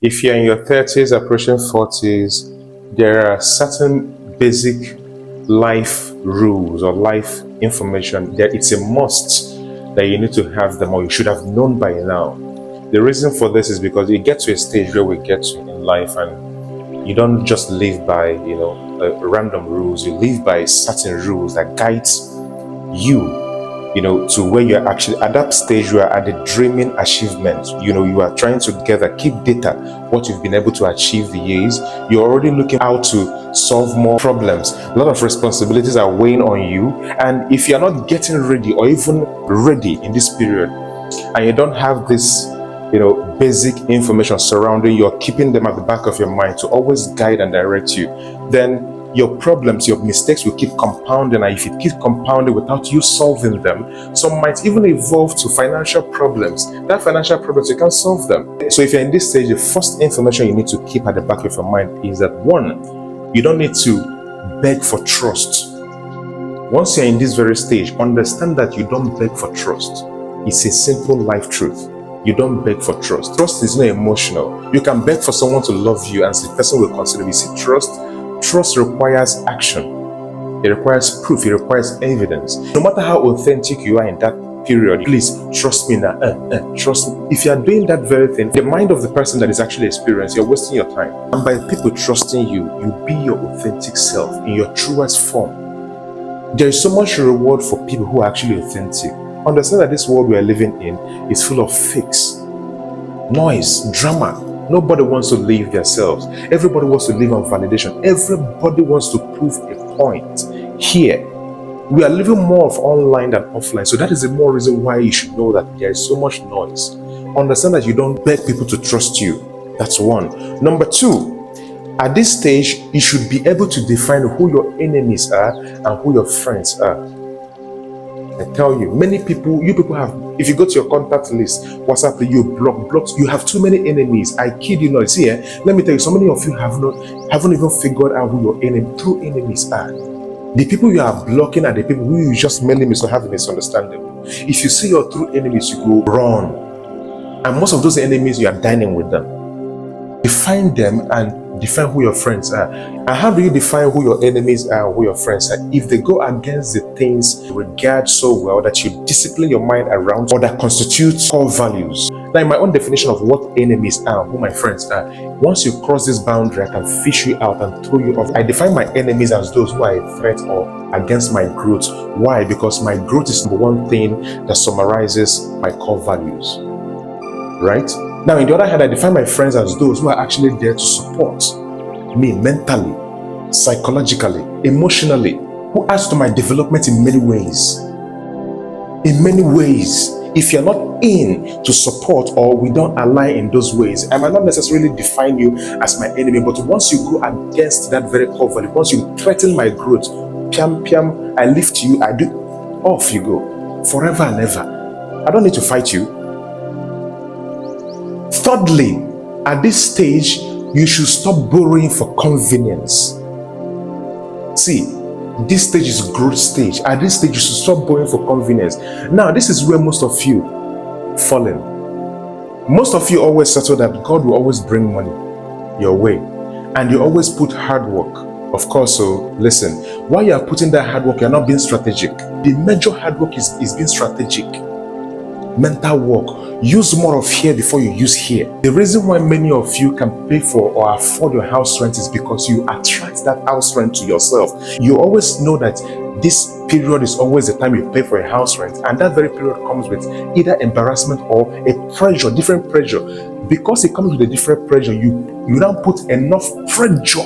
If you're in your 30s, approaching 40s, there are certain basic life rules or life information that it's a must that you need to have them or you should have known by now. The reason for this is because you get to a stage where we get to in life and you don't just live by, random rules. You live by certain rules that guides you, to where you're actually at that stage. You are at the dreaming achievement. You are trying to gather, keep data, what you've been able to achieve the years. You're already looking out to solve more problems. A lot of responsibilities are weighing on you. And if you're not getting ready or even ready in this period, and you don't have this, basic information surrounding you, or keeping them at the back of your mind to always guide and direct you, then your problems, your mistakes will keep compounding. And if it keeps compounding without you solving them, some might even evolve to financial problems. That financial problems, you can't solve them. So if you're in this stage, the first information you need to keep at the back of your mind is that, one, you don't need to beg for trust. Once you're in this very stage, understand that you don't beg for trust. It's a simple life truth. You don't beg for trust. Trust is not emotional. You can beg for someone to love you and the person will consider you. See, Trust requires action. It requires proof. It requires evidence. No matter how authentic you are in that period, please trust me now. Trust me. If you are doing that very thing, the mind of the person that is actually experienced, you're wasting your time. And by people trusting you, you be your authentic self in your truest form. There is so much reward for people who are actually authentic. Understand that this world we are living in is full of fakes, noise, drama. Nobody wants to live themselves. Everybody wants to live on validation. Everybody wants to prove a point. Here, we are living more of online than offline. So that is the more reason why you should know that there is so much noise. Understand that you don't beg people to trust you. That's one. Number two, at this stage, you should be able to define who your enemies are and who your friends are. I tell you, you people have, if you go to your contact list, WhatsApp, you blocks, you have too many enemies. I kid you not. See, let me tell you, so many of you haven't even figured out who your true enemies are. The people you are blocking are the people who you just mainly have a misunderstanding. If you see your true enemies, you go run. And most of those enemies, you are dining with them. Define them and define who your friends are. And how do you define who your enemies are and who your friends are? If they go against the things you regard so well that you discipline your mind around, or that constitutes core values. Now, in my own definition of what enemies are, who my friends are, once you cross this boundary, I can fish you out and throw you off. I define my enemies as those who are a threat or against my growth. Why? Because my growth is the one thing that summarizes my core values. Right? Now, on the other hand, I define my friends as those who are actually there to support me mentally, psychologically, emotionally, who adds to my development in many ways. In many ways. If you're not in to support or we don't align in those ways, I might not necessarily define you as my enemy, but once you go against that very core value, once you threaten my growth, piam, I lift you, I do, off you go, forever and ever. I don't need to fight you. Thirdly, at this stage, you should stop borrowing for convenience. See, this stage is growth stage. At this stage, you should stop borrowing for convenience. Now, this is where most of you fall in. Most of you always settle that God will always bring money your way. And you always put hard work. Of course, so listen, while you are putting that hard work, you're not being strategic. The major hard work is being strategic. Mental work. Use more of here before you use here. The reason why many of you can pay for or afford your house rent is because you attract that house rent to yourself. You always know that this period is always the time you pay for a house rent, and that very period comes with either embarrassment or a pressure, different pressure. Because it comes with a different pressure, you don't put enough pressure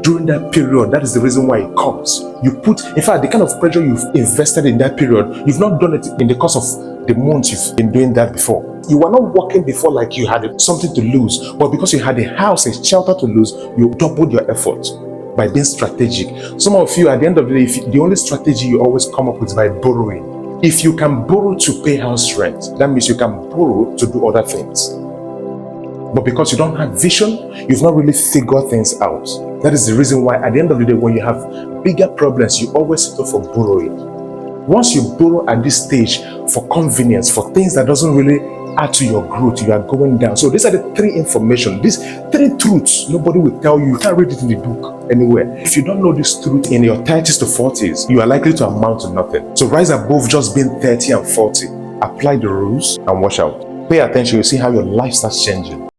during that period. That is the reason why it comes. In fact, the kind of pressure you've invested in that period, you've not done it in the course of the months you've been doing that before. You were not working before like you had something to lose, but because you had a house, a shelter to lose, you doubled your effort by being strategic. Some of you, at the end of the day, the only strategy you always come up with is by borrowing. If you can borrow to pay house rent, that means you can borrow to do other things. But because you don't have vision, you've not really figured things out. That is the reason why at the end of the day, when you have bigger problems, you always settle for borrowing. Once you borrow at this stage for convenience, for things that doesn't really add to your growth, you are going down. So these are the three information, these three truths nobody will tell you. You can't read it in the book anywhere. If you don't know this truth in your 30s to 40s, you are likely to amount to nothing. So rise above just being 30 and 40. Apply the rules and watch out. Pay attention, you'll see how your life starts changing.